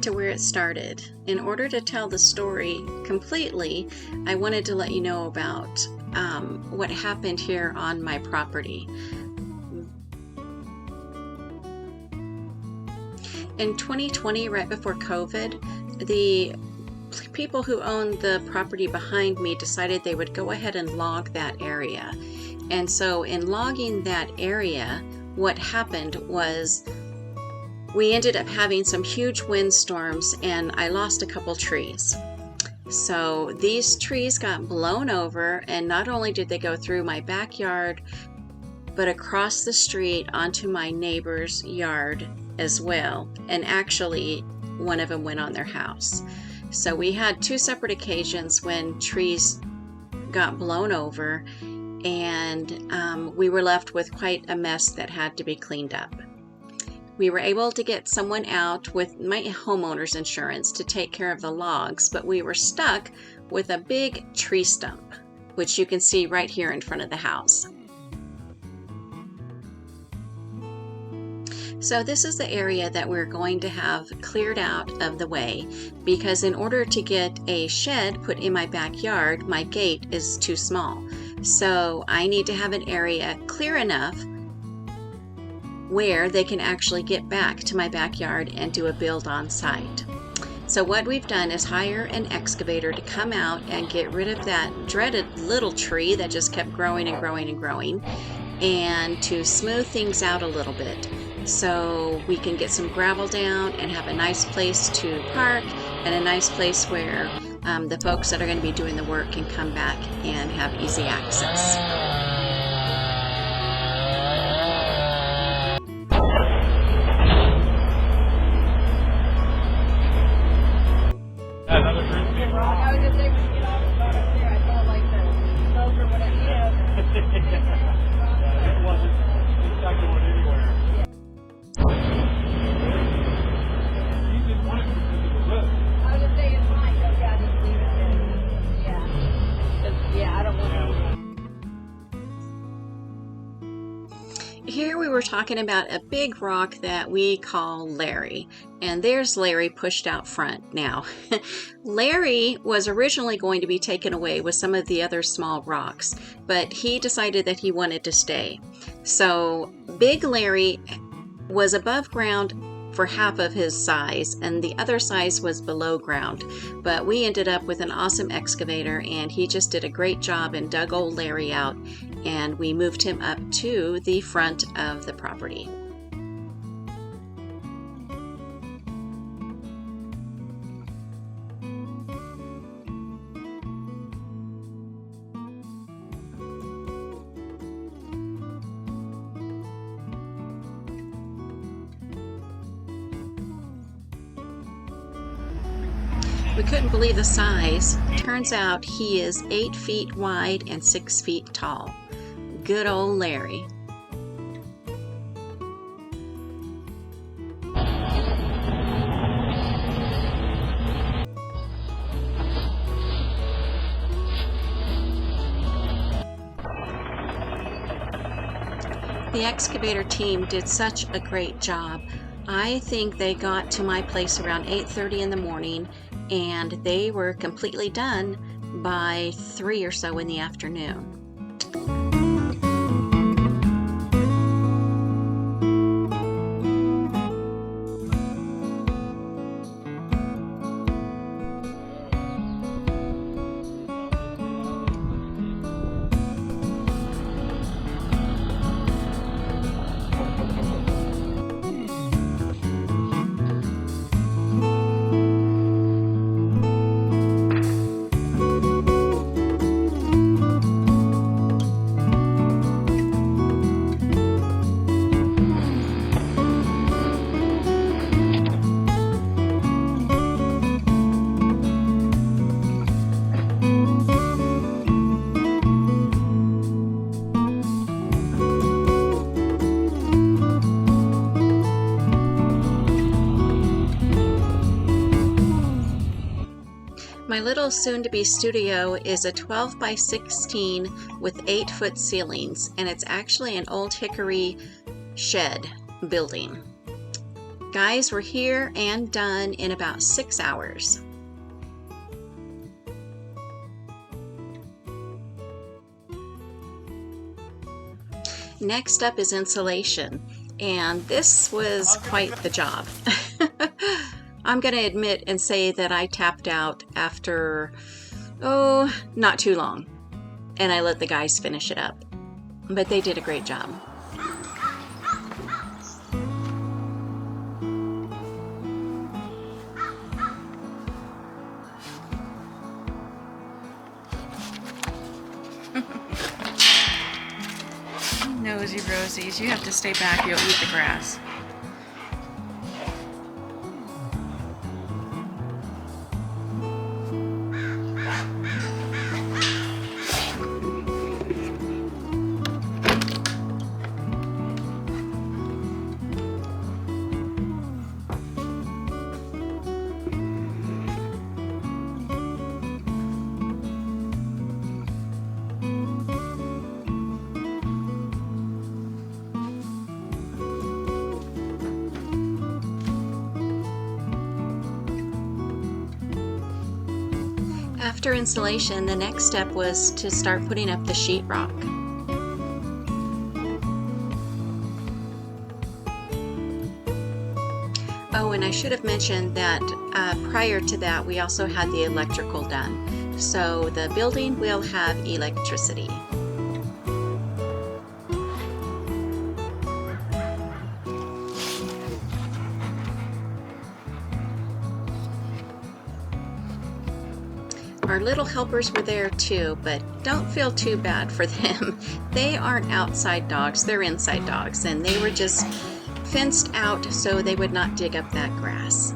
to where it started. In order to tell the story completely, I wanted to let you know about what happened here on my property. In 2020, right before COVID, the people who owned the property behind me decided they would go ahead and log that area. And so in logging that area, what happened was we ended up having some huge windstorms and I lost a couple trees. So these trees got blown over, and not only did they go through my backyard, but across the street onto my neighbor's yard as well. And actually, one of them went on their house. So we had two separate occasions when trees got blown over, and we were left with quite a mess that had to be cleaned up. We were able to get someone out with my homeowner's insurance to take care of the logs, but we were stuck with a big tree stump, which you can see right here in front of the house. So this is the area that we're going to have cleared out of the way, because in order to get a shed put in my backyard, my gate is too small. So I need to have an area clear enough where they can actually get back to my backyard and do a build on site. So what we've done is hire an excavator to come out and get rid of that dreaded little tree that just kept growing and growing and growing, and to smooth things out a little bit, so we can get some gravel down and have a nice place to park and a nice place where the folks that are going to be doing the work can come back and have easy access. Here we were talking about a big rock that we call Larry, and there's Larry pushed out front now. Larry was originally going to be taken away with some of the other small rocks, but he decided that he wanted to stay. So Big Larry was above ground for half of his size, and the other size was below ground. But we ended up with an awesome excavator, and he just did a great job and dug old Larry out, and we moved him up to the front of the property. We couldn't believe the size. Turns out he is 8 feet wide and 6 feet tall. Good old Larry. The excavator team did such a great job. I think they got to my place around 8:30 in the morning, and they were completely done by 3 or so in the afternoon. My little soon-to-be studio is a 12 by 16 with 8-foot ceilings, and it's actually an Old Hickory Shed building. Guys, we're here and done in about 6 hours. Next up is insulation, and this was quite the job. I'm going to admit and say that I tapped out after, not too long, and I let the guys finish it up, but they did a great job. Nosy Rosies, you have to stay back, you'll eat the grass. After insulation, the next step was to start putting up the sheetrock. Oh, and I should have mentioned that prior to that, we also had the electrical done. So the building will have electricity. Our little helpers were there too, but don't feel too bad for them. They aren't outside dogs, they're inside dogs, and they were just fenced out so they would not dig up that grass.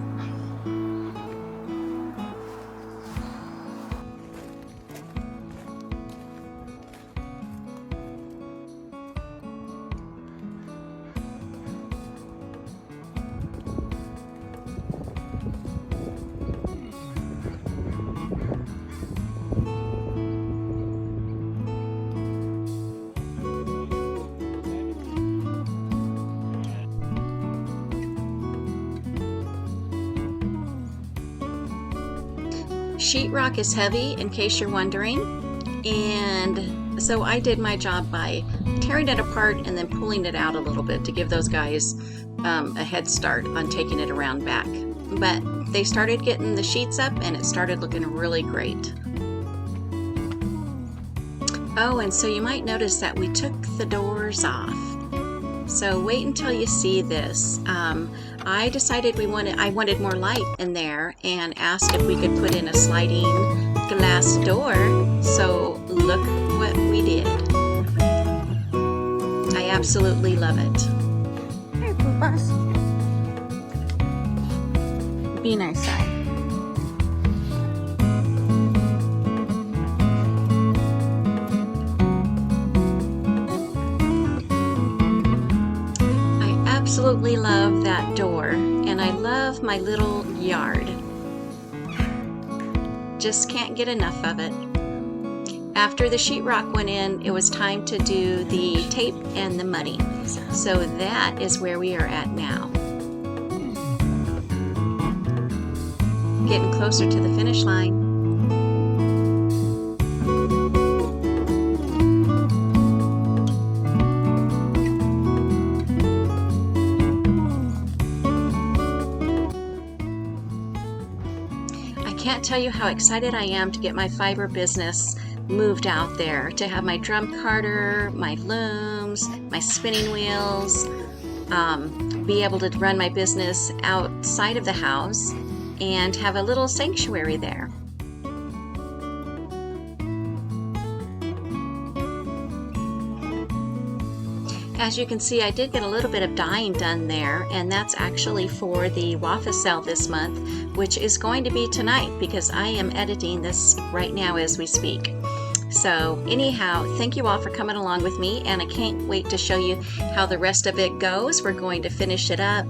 Sheetrock is heavy, in case you're wondering, and so I did my job by tearing it apart and then pulling it out a little bit to give those guys a head start on taking it around back. But they started getting the sheets up and it started looking really great. Oh, and so you might notice that we took the doors off. So wait until you see this. I decided I wanted more light in there and asked if we could put in a sliding glass door. So look what we did. I absolutely love it. Hey, Poopus. Be nice, Si. Absolutely love that door, and I love my little yard. Just can't get enough of it. After the sheetrock went in, it was time to do the tape and the muddy. So that is where we are at now. Getting closer to the finish line. Can't tell you how excited I am to get my fiber business moved out there, to have my drum carter, my looms, my spinning wheels, be able to run my business outside of the house and have a little sanctuary there. As you can see, I did get a little bit of dyeing done there, and that's actually for the waffle sale this month, which is going to be tonight because I am editing this right now as we speak. So anyhow, thank you all for coming along with me, and I can't wait to show you how the rest of it goes. We're going to finish it up,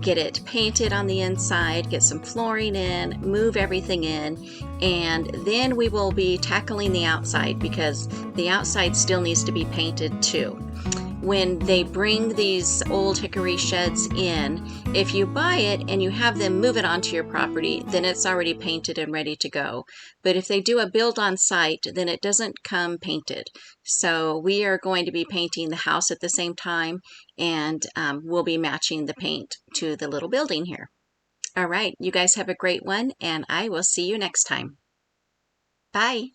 get it painted on the inside, get some flooring in, move everything in, and then we will be tackling the outside because the outside still needs to be painted too. when they bring these Old Hickory Sheds in, if you buy it and you have them move it onto your property, then it's already painted and ready to go. But if they do a build on site, then it doesn't come painted. So we are going to be painting the house at the same time, and we'll be matching the paint to the little building here. All right, you guys have a great one, and I will see you next time. Bye.